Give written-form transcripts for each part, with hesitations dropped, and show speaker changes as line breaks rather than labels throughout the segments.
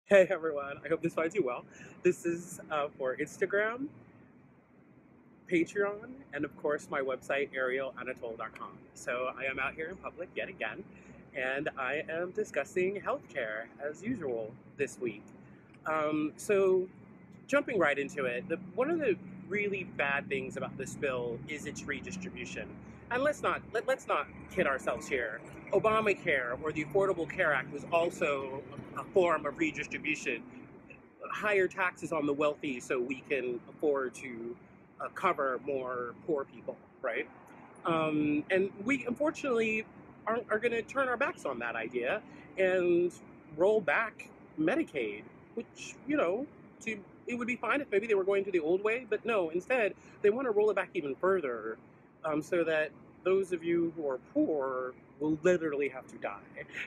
Hey everyone, I hope this finds you well. This is for Instagram, Patreon, and of course my website, arielanatole.com. So I am out here in public yet again, and I am discussing healthcare as usual this week. So jumping right into it, one of the really bad things about this bill is its redistribution. And let's not kid ourselves here. Obamacare or the Affordable Care Act was also a form of redistribution, higher taxes on the wealthy so we can afford to cover more poor people, right? And we unfortunately are going to turn our backs on that idea and roll back Medicaid, which, to it would be fine if maybe they were going to the old way, but no, instead they want to roll it back even further, so that those of you who are poor will literally have to die.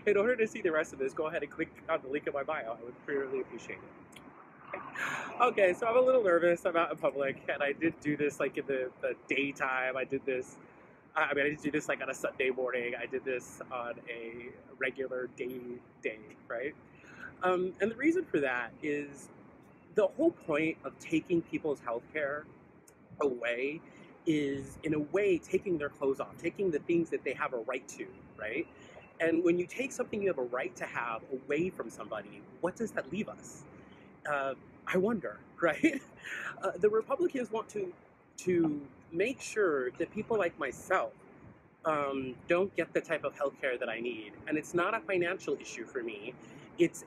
In order to see the rest of this, go ahead and click on the link in my bio. I would really appreciate it. Okay, so I'm a little nervous. I'm out in public, and I did do this like in the daytime. I did this. I did do this like on a Sunday morning. I did this on a regular day, right? And the reason for that is the whole point of taking people's health care away is, in a way, taking their clothes off, taking the things that they have a right to, right? And when you take something you have a right to have away from somebody, what does that leave us? uh, I wonder, right? The Republicans want to make sure that people like myself don't get the type of health care that I need, and it's not a financial issue for me. It's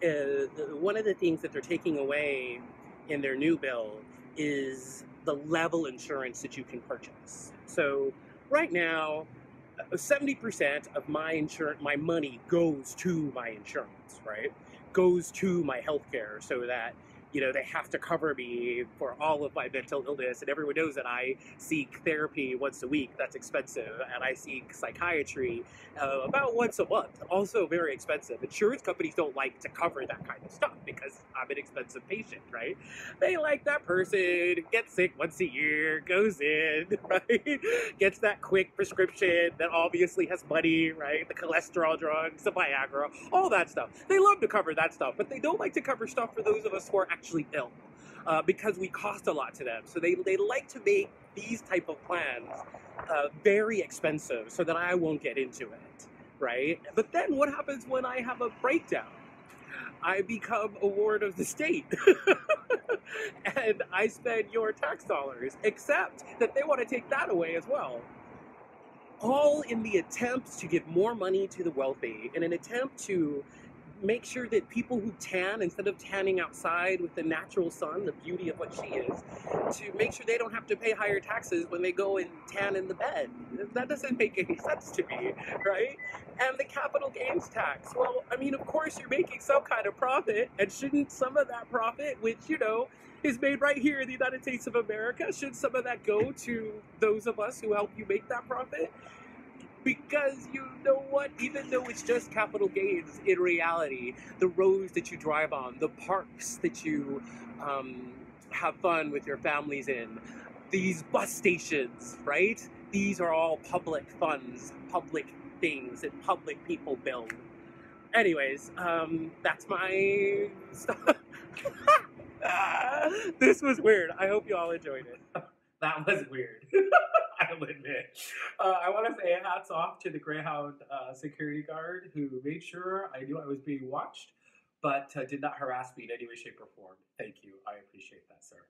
one of the things that they're taking away in their new bill is the level insurance that you can purchase. So right now, 70% of my money goes to my insurance, right? Goes to my healthcare, so that they have to cover me for all of my mental illness. And everyone knows that I seek therapy once a week. That's expensive. And I seek psychiatry about once a month. Also very expensive. Insurance companies don't like to cover that kind of stuff because I'm an expensive patient, right? They like that person gets sick once a year, goes in, right? Gets that quick prescription that obviously has money, right? The cholesterol drugs, the Viagra, all that stuff. They love to cover that stuff, but they don't like to cover stuff for those of us who are actually ill, because we cost a lot to them. So they like to make these type of plans very expensive so that I won't get into it, right? But then what happens when I have a breakdown? I become a ward of the state. And I spend your tax dollars, except that they want to take that away as well. All in the attempt to give more money to the wealthy, in an attempt to make sure that people who tan, instead of tanning outside with the natural sun, the beauty of what she is, to make sure they don't have to pay higher taxes when they go and tan in the bed. That doesn't make any sense to me, right? And the capital gains tax. Well, I mean, of course you're making some kind of profit, and shouldn't some of that profit, which, is made right here in the United States of America, should some of that go to those of us who help you make that profit? Because you know what? Even though it's just capital gains, in reality, the roads that you drive on, the parks that you have fun with your families in, these bus stations, right? These are all public funds, public things that public people build. Anyways, that's my stuff. This was weird. I hope you all enjoyed it. That was weird. I'll admit. I want to say hats off to the Greyhound security guard who made sure I knew I was being watched, but did not harass me in any way, shape, or form. Thank you. I appreciate that, sir.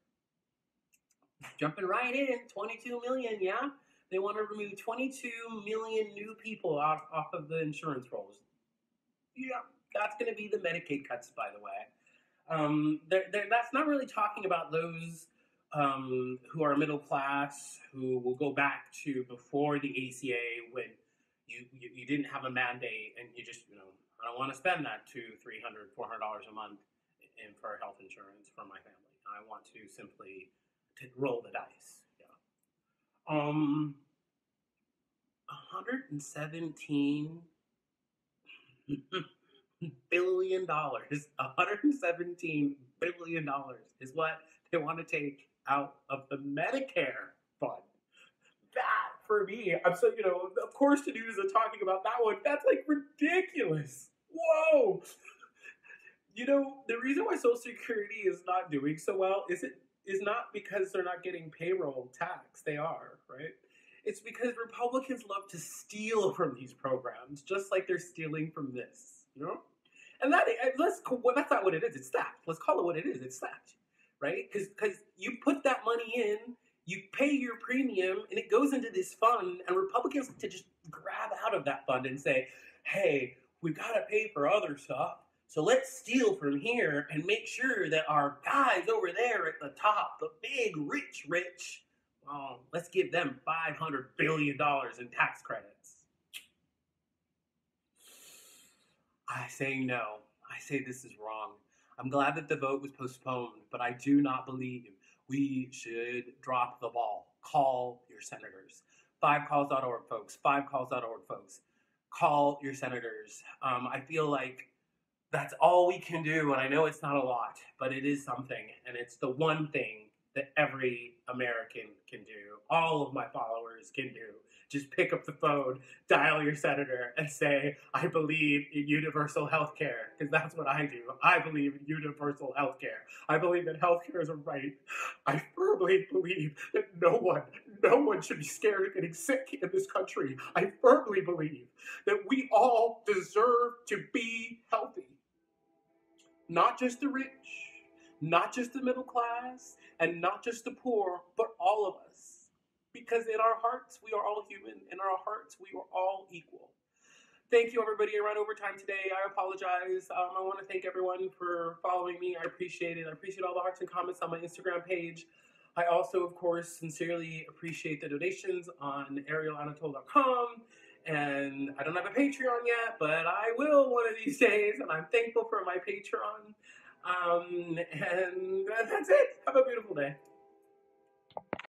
Jumping right in, 22 million, yeah? They want to remove 22 million new people off of the insurance rolls. Yeah, that's going to be the Medicaid cuts, by the way. That's not really talking about those who are middle class, who will go back to before the ACA, when you didn't have a mandate and you just, I don't want to spend that $200, $300, $400 a month for health insurance for my family. I want to simply roll the dice. Yeah. 117 $117 $117 is what they want to take out of the Medicare fund. That, for me, I'm so, of course the news are talking about that one. That's like ridiculous. Whoa. You know, the reason why Social Security is not doing so well is not because they're not getting payroll tax. They are, right? It's because Republicans love to steal from these programs, just like they're stealing from this. You know, and well, that's not what it is. It's theft. Let's call it what it is. It's theft, right? Because you put that money in, you pay your premium, and it goes into this fund, and Republicans like to just grab out of that fund and say, "Hey, we got to pay for other stuff. So let's steal from here and make sure that our guys over there at the top, the big rich, let's give them $500 billion in tax credits." I say no. I say this is wrong. I'm glad that the vote was postponed, but I do not believe we should drop the ball. Call your senators. Fivecalls.org, folks. Fivecalls.org, folks. Call your senators. I feel like that's all we can do, and I know it's not a lot, but it is something, and it's the one thing that every American can do. All of my followers can do. Just pick up the phone, dial your senator, and say, "I believe in universal health care," because that's what I do. I believe in universal health care. I believe that health care is a right. I firmly believe that no one should be scared of getting sick in this country. I firmly believe that we all deserve to be healthy. Not just the rich, not just the middle class, and not just the poor, but all of us. Because in our hearts, we are all human. In our hearts, we are all equal. Thank you, everybody. I ran over time today. I apologize. I want to thank everyone for following me. I appreciate it. I appreciate all the hearts and comments on my Instagram page. I also, of course, sincerely appreciate the donations on arielanatole.com. And I don't have a Patreon yet, but I will one of these days. And I'm thankful for my Patreon. And that's it. Have a beautiful day.